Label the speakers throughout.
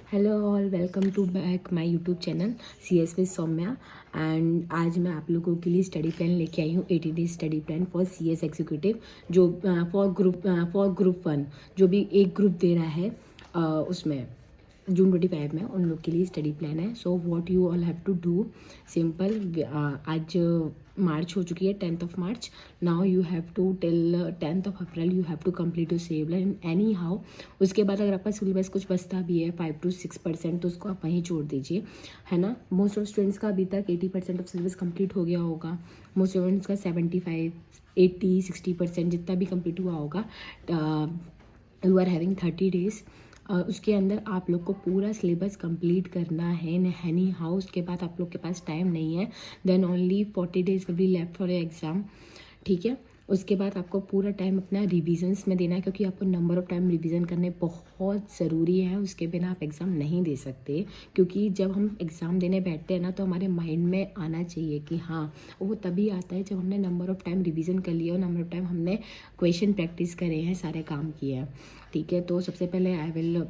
Speaker 1: Hello all, welcome to back my YouTube channel CS with Saumya. And आज मैं आप लोगों के लिए स्टडी प्लान लेके आई हूँ, 80 days study plan for CS executive, जो फॉर ग्रुप 1 जो भी एक ग्रुप दे रहा है उसमें जून 25 में उन लोग के लिए स्टडी प्लान है। So what you all have to do, simple. आज मार्च हो चुकी है, 10th of March। Now you have to till 10th of April you have to complete your syllabus anyhow. उसके बाद अगर आपका सिलेबस कुछ बचता भी है 5 to 6% तो उसको आप वहीं छोड़ दीजिए, है ना। मोस्ट ऑफ स्टूडेंट्स का अभी तक 80% ऑफ सिलेबस कंप्लीट हो गया होगा। मोस्ट स्टूडेंट्स का 75, 80, 60% जितना भी कंप्लीट हुआ होगा। You are having 30 days. उसके अंदर आप लोग को पूरा सिलेबस कंप्लीट करना है एनी हाउ। उसके बाद आप लोग के पास टाइम नहीं है, then only 40 days will be left for exam, ठीक है। उसके बाद आपको पूरा टाइम अपना रिविजन्स में देना है, क्योंकि आपको नंबर ऑफ़ टाइम रिवीजन करने बहुत ज़रूरी है। उसके बिना आप एग्ज़ाम नहीं दे सकते, क्योंकि जब हम एग्ज़ाम देने बैठते हैं ना तो हमारे माइंड में आना चाहिए कि हाँ, वो तभी आता है जब हमने नंबर ऑफ़ टाइम रिवीजन कर लिया और नंबर ऑफ़ टाइम हमने क्वेश्चन प्रैक्टिस करे हैं, सारे काम किए हैं, ठीक है। तो सबसे पहले आई विल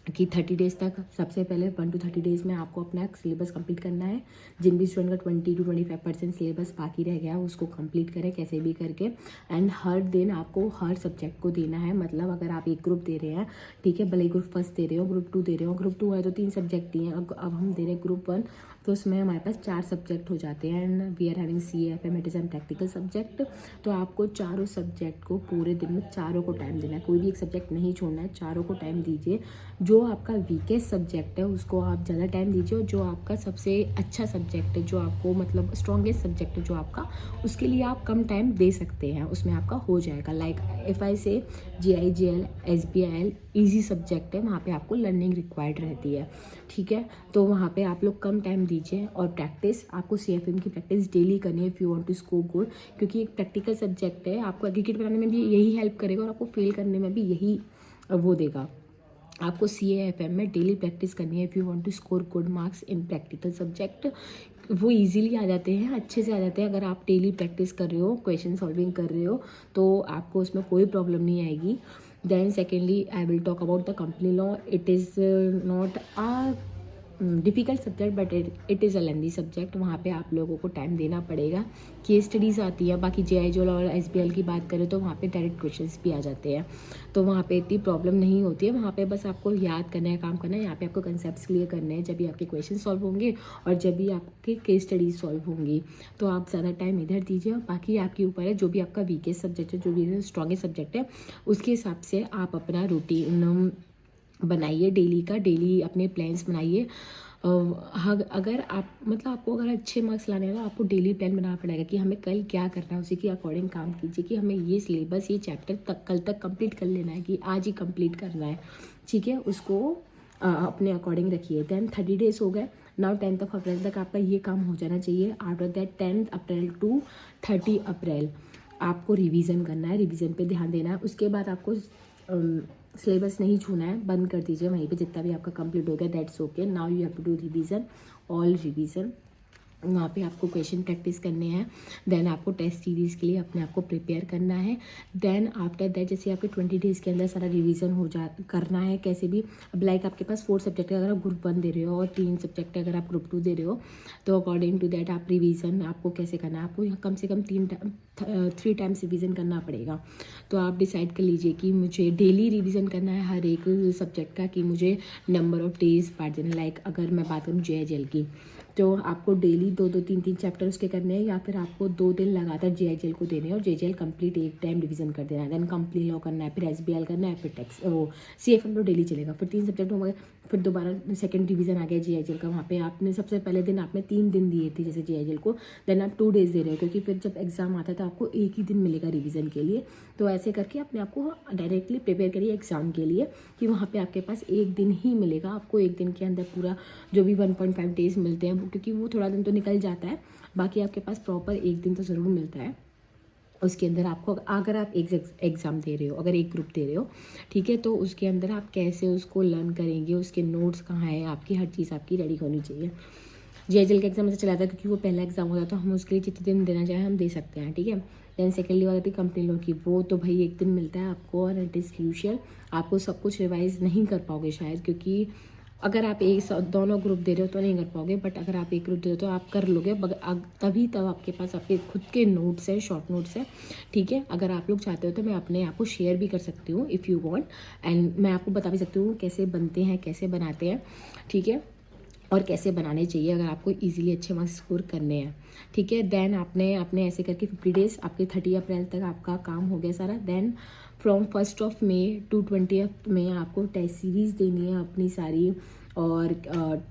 Speaker 1: कि 30 डेज़ तक, सबसे पहले 1 to 30 डेज़ में आपको अपना सिलेबस कंप्लीट करना है। जिन भी स्टूडेंट का 20 to 25% सिलेबस बाकी रह गया उसको कंप्लीट करें कैसे भी करके। एंड हर दिन आपको हर सब्जेक्ट को देना है, मतलब अगर आप एक ग्रुप दे रहे हैं, ठीक है, भले ही ग्रुप फर्स्ट दे रहे हो, ग्रुप 2 दे रहे हो, ग्रुप 2 है तो 3 सब्जेक्ट ही हैं। अब हम दे रहे हैं ग्रुप 1, तो उसमें हमारे पास 4 सब्जेक्ट हो जाते हैं। And we are having CFM, it is an practical subject. तो आपको चारों सब्जेक्ट को पूरे दिन में चारों को टाइम देना है, कोई भी एक सब्जेक्ट नहीं छोड़ना है, चारों को टाइम दीजिए। जो आपका वीकेस्ट सब्जेक्ट है उसको आप ज़्यादा टाइम दीजिए, और जो आपका सबसे अच्छा सब्जेक्ट है, जो आपको मतलब स्ट्रॉन्गेस्ट सब्जेक्ट है जो आपका, उसके लिए आप कम टाइम दे सकते हैं, उसमें आपका हो जाएगा। लाइक इफ़ आई से GIGL, SBIL ईजी सब्जेक्ट है, वहाँ पे आपको लर्निंग रिक्वायर्ड रहती है, ठीक है। तो वहाँ पे आप लोग कम टाइम दीजिए। और प्रैक्टिस आपको CFM की प्रैक्टिस डेली करनी है if you want to score good, क्योंकि एक प्रैक्टिकल सब्जेक्ट है, आपको एग्रीगेट बनाने में भी यही हेल्प करेगा और आपको फेल करने में भी यही वो देगा। आपको CAFM में डेली प्रैक्टिस करनी है if you want to score good marks in practical subject. वो इजीली आ जाते हैं, अच्छे से आ जाते हैं। अगर आप डेली प्रैक्टिस कर रहे हो, क्वेश्चन सॉल्विंग कर रहे हो, तो आपको उसमें कोई प्रॉब्लम नहीं आएगी। Then secondly I will talk about the company law. It is not a difficult subject but it is a lengthy subject. वहाँ पे आप लोगों को टाइम देना पड़ेगा। केस स्टडीज़ आती है, बाकी GIGL और SBL की बात करें तो वहाँ पे डायरेक्ट क्वेश्चंस भी आ जाते हैं, तो वहाँ पे इतनी प्रॉब्लम नहीं होती है। वहाँ पे बस आपको याद करना है, काम करना है। यहाँ पे आपको कंसेप्ट क्लियर करने हैं जब भी आपके क्वेश्चन सॉल्व होंगे और जब भी आपके केस स्टडीज सॉल्व होंगी, तो आप ज़्यादा टाइम इधर दीजिए। और बाकी आपके ऊपर है, जो भी आपका वीकेस्ट सब्जेक्ट है, जो भी स्ट्रॉन्गेस्ट सब्जेक्ट है, उसके हिसाब से आप अपना रूटीन बनाइए, डेली का डेली अपने प्लान्स बनाइए। अगर आप मतलब आपको अगर अच्छे मार्क्स लाने हैं तो आपको डेली प्लान बनाना पड़ेगा कि हमें कल क्या करना है, उसी के अकॉर्डिंग काम कीजिए कि हमें ये सिलेबस, ये चैप्टर तक कल तक कंप्लीट कर लेना है, कि आज ही कंप्लीट करना है, ठीक है। उसको अपने अकॉर्डिंग रखिए। देन 30 डेज़ हो गए। नाउ 10th of April तक आपका ये काम हो जाना चाहिए। After that 10th April to 30 अप्रैल आपको रिवीजन करना है, रिवीजन पे ध्यान देना है। उसके बाद आपको सिलेबस नहीं छूना है, बंद कर दीजिए वहीं पे, जितना भी आपका कंप्लीट हो गया that's okay. Now you have to do revision, all revision. वहाँ पे आपको क्वेश्चन प्रैक्टिस करने हैं। देन आपको टेस्ट सीरीज़ के लिए अपने आप को प्रिपेयर करना है। देन आफ्टर दैट जैसे आपके 20 डेज़ के अंदर सारा रिवीजन हो जा करना है कैसे भी। अब लाइक आपके पास 4 सब्जेक्ट है अगर आप ग्रुप 1 दे रहे हो, और 3 सब्जेक्ट है अगर आप ग्रुप 2 दे रहे हो, तो अकॉर्डिंग टू दैट आप रिवीजन आपको कैसे करना है। आपको कम से कम 3 टाइम्स रिवीजन करना पड़ेगा। तो आप डिसाइड कर लीजिए कि मुझे डेली रिवीजन करना है हर एक सब्जेक्ट का, कि मुझे नंबर ऑफ़ डेज़ बांट देना। लाइक अगर मैं बात करूँ GIGL की, तो आपको डेली 2-2, 3-3 चैप्टर उसके करने हैं, या फिर आपको 2 दिन लगातार GIGL को देने हैं और GIGL कंप्लीट एक टाइम रिवीजन कर देना है। देन कंपनी लॉ करना है, फिर SBL करना है, फिर टैक्स वो CFM तो डेली चलेगा। फिर 3 सब्जेक्ट हो गए, फिर दोबारा सेकंड रिवीजन आ गया GIGL का। वहाँ पे आपने सबसे पहले दिन आपने 3 दिन दिए थे जैसे GIGL को, देन आप 2 डेज़ दे रहे हो, क्योंकि फिर जब एग्ज़ाम आता है तो आपको एक ही दिन मिलेगा रिवीजन के लिए। तो ऐसे करके अपने आप को डायरेक्टली प्रिपेयर करिए एग्ज़ाम के लिए, कि वहाँ पे आपके पास एक दिन ही मिलेगा। आपको एक दिन के अंदर पूरा जो भी 1.5 डेज़ मिलते हैं, क्योंकि वो थोड़ा दिन तो निकल जाता है, बाकी आपके पास प्रॉपर एक दिन तो ज़रूर मिलता है। उसके अंदर आपको अगर आप एक एग्ज़ाम दे रहे हो, अगर एक ग्रुप दे रहे हो, ठीक है, तो उसके अंदर आप कैसे उसको लर्न करेंगे, उसके नोट्स कहाँ हैं, आपकी हर चीज़ आपकी रेडी होनी चाहिए। GIGL का एग्ज़ाम ऐसे चला था क्योंकि वो पहला एग्ज़ाम होता है, तो हम उसके लिए जितने दिन देना चाहें हम दे सकते हैं, ठीक है। देन सेकेंडली वाला थी कंपनी लॉ की, वो तो भाई एक दिन मिलता है आपको, और इट इज़ क्रूशियल। आपको सब कुछ रिवाइज़ नहीं कर पाओगे शायद, क्योंकि अगर आप एक साथ दोनों ग्रुप दे रहे हो तो नहीं कर पाओगे, बट अगर आप एक ग्रुप दे रहे हो तो आप कर लोगे, तभी तब आपके पास आपके खुद के नोट्स हैं, शॉर्ट नोट्स हैं, ठीक है। अगर आप लोग चाहते हो तो मैं अपने आप को शेयर भी कर सकती हूँ इफ़ यू वांट, एंड मैं आपको बता भी सकती हूँ कैसे बनते हैं, कैसे बनाते हैं, ठीक है, और कैसे बनाने चाहिए अगर आपको इजीली अच्छे मार्क्स स्कोर करने हैं, ठीक है। देन आपने ऐसे करके 50 डेज़ आपके 30 अप्रैल तक आपका काम हो गया सारा। देन फ्रॉम 1 मई टू 20 मई आपको टेस्ट सीरीज़ देनी है अपनी सारी, और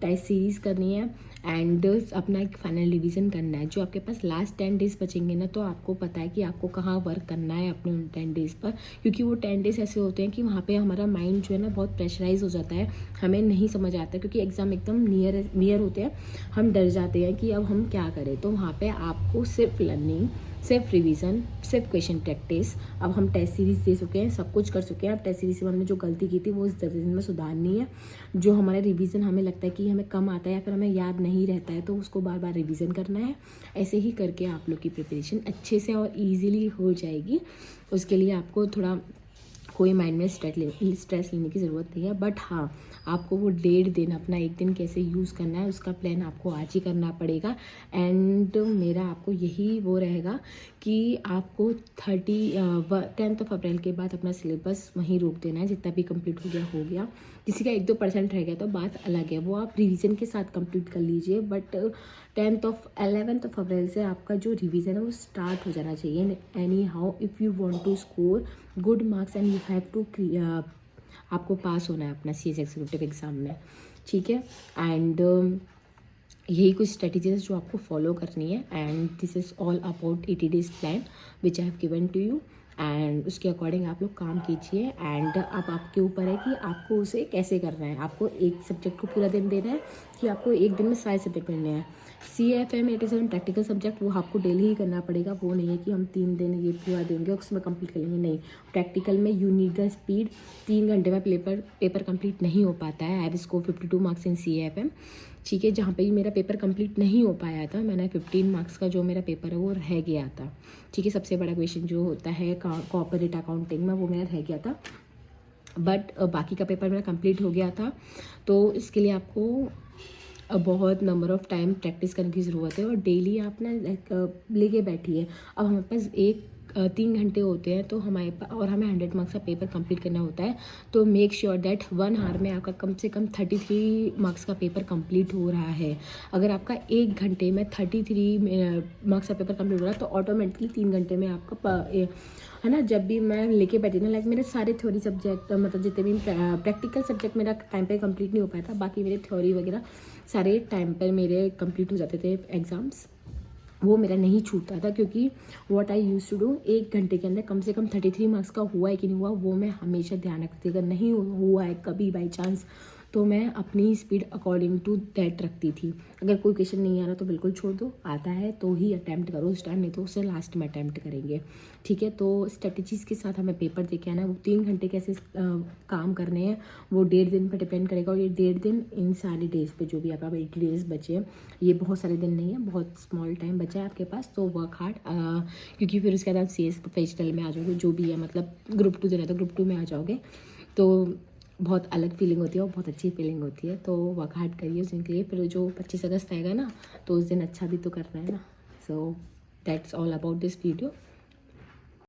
Speaker 1: टेस्ट सीरीज़ करनी है, एंड अपना एक फाइनल रिवीजन करना है। जो आपके पास लास्ट 10 डेज़ बचेंगे ना, तो आपको पता है कि आपको कहाँ वर्क करना है अपने उन 10 डेज़ पर, क्योंकि वो 10 डेज़ ऐसे होते हैं कि वहाँ पे हमारा माइंड जो है ना बहुत प्रेशराइज हो जाता है, हमें नहीं समझ आता, क्योंकि एग्ज़ाम एकदम नियर होते हैं, हम डर जाते हैं कि अब हम क्या करें। तो वहाँ पे आपको सिर्फ लर्निंग, सिर्फ रिवीजन, सिर्फ क्वेश्चन प्रैक्टिस। अब हम टेस्ट सीरीज़ दे चुके हैं, सब कुछ कर चुके हैं, अब टेस्ट सीरीज़ में हमने जो गलती की थी वो इस रिवीजन में सुधारनी है। जो हमारा रिवीजन हमें लगता है कि हमें कम आता है या फिर हमें याद नहीं रहता है, तो उसको बार बार रिवीजन करना है। ऐसे ही करके आप लोग की प्रिपरेशन अच्छे से और ईजिली हो जाएगी। उसके लिए आपको थोड़ा कोई माइंड में स्ट्रेस लेने की ज़रूरत नहीं है, बट हाँ, आपको वो 1.5 दिन, अपना एक दिन कैसे यूज़ करना है उसका प्लान आपको आज ही करना पड़ेगा। एंड मेरा आपको यही वो रहेगा कि आपको 10 अप्रैल के बाद अपना सिलेबस वहीं रोक देना है, जितना भी कंप्लीट हो गया। किसी का 1-2% रह गया तो बात अलग है, वो आप रिवीजन के साथ कंप्लीट कर लीजिए, बट 11 अप्रैल से आपका जो रिवीजन है वो स्टार्ट हो जाना चाहिए। Anyhow if you want to score good marks and you have to, आपको पास होना है अपना CS एग्जीक्यूटिव एग्ज़ाम में, ठीक है। एंड यही कुछ स्ट्रेटजीज जो आपको फॉलो करनी है, and this is all about 80 days plan which I have given to you, and उसके अकॉर्डिंग आप लोग काम कीजिए। एंड अब आपके ऊपर है कि आपको उसे कैसे करना है, आपको एक सब्जेक्ट को पूरा दिन देना है कि आपको एक दिन में सारे सब्जेक्ट पढ़ने हैं। CFM 87 प्रैक्टिकल सब्जेक्ट वो आपको डेली ही करना पड़ेगा, वो नहीं है कि हम 3 दिन ये पूरा देंगे और उसमें कंप्लीट कर लेंगे, नहीं। प्रैक्टिकल में यू नीड द स्पीड, 3 घंटे में पेपर कंप्लीट नहीं हो पाता है। I have score 52 marks in CFM, ठीक है। जहाँ पे भी मेरा पेपर कंप्लीट नहीं हो पाया था, मैंने 15 मार्क्स का जो मेरा पेपर है वो रह गया था, ठीक है। सबसे बड़ा क्वेश्चन जो होता है कॉर्पोरेट अकाउंटिंग में, वो मेरा रह गया था, बट बाकी का पेपर मेरा कंप्लीट हो गया था। तो इसके लिए आपको बहुत नंबर ऑफ़ टाइम प्रैक्टिस करने की ज़रूरत है, और डेली आप ना लेके बैठिए। अब हमारे पास 3 घंटे होते हैं, तो हमारे पास, और हमें 100 मार्क्स का पेपर कंप्लीट करना होता है, तो मेक श्योर दैट 1 आवर में आपका कम से कम 33 मार्क्स का पेपर कंप्लीट हो रहा है। अगर आपका 1 घंटे में 33 मार्क्स का पेपर कंप्लीट हो रहा है, तो ऑटोमेटिकली 3 घंटे में आपका है ना। जब भी मैं लेके बैठी ना, लाइक मेरे सारे थ्योरी सब्जेक्ट, मतलब जितने भी प्रैक्टिकल सब्जेक्ट मेरा टाइम पे कंप्लीट नहीं हो पाया था, बाकी मेरे थ्योरी वगैरह सारे टाइम पर मेरे कंप्लीट हो जाते थे एग्ज़ाम्स, वो मेरा नहीं छूटता था, क्योंकि what I use to do, 1 घंटे के अंदर कम से कम 33 मार्क्स का हुआ है कि नहीं हुआ, वो मैं हमेशा ध्यान रखती। अगर नहीं हुआ है कभी बाई चांस, तो मैं अपनी स्पीड अकॉर्डिंग टू दैट रखती थी। अगर कोई क्वेश्चन नहीं आ रहा तो बिल्कुल छोड़ दो, आता है तो ही अटैम्प्ट करो उस टाइम, नहीं तो उसे लास्ट में अटैम्प्ट करेंगे, ठीक है। तो स्ट्रेटजीज़ के साथ हमें पेपर दे के आना है। वो 3 घंटे कैसे काम करने हैं वो 1.5 दिन पर डिपेंड करेगा, और ये 1.5 दिन इन सारे डेज़ पे जो भी आपका 80 डेज़ बचे हैं, ये बहुत सारे दिन नहीं है, बहुत स्मॉल टाइम बचा है आपके पास, तो वर्क हार्ड, क्योंकि फिर उसके बाद आप CS प्रोफेशनल में आ जाओगे, जो भी है, मतलब ग्रुप 2 देना तो ग्रुप 2 में आ जाओगे, तो बहुत अलग फीलिंग होती है और बहुत अच्छी फीलिंग होती है। तो वर्क हार्ड करिए उसके लिए, फिर जो 25 अगस्त आएगा ना, तो उस दिन अच्छा भी तो करना है ना। So that's all about this video.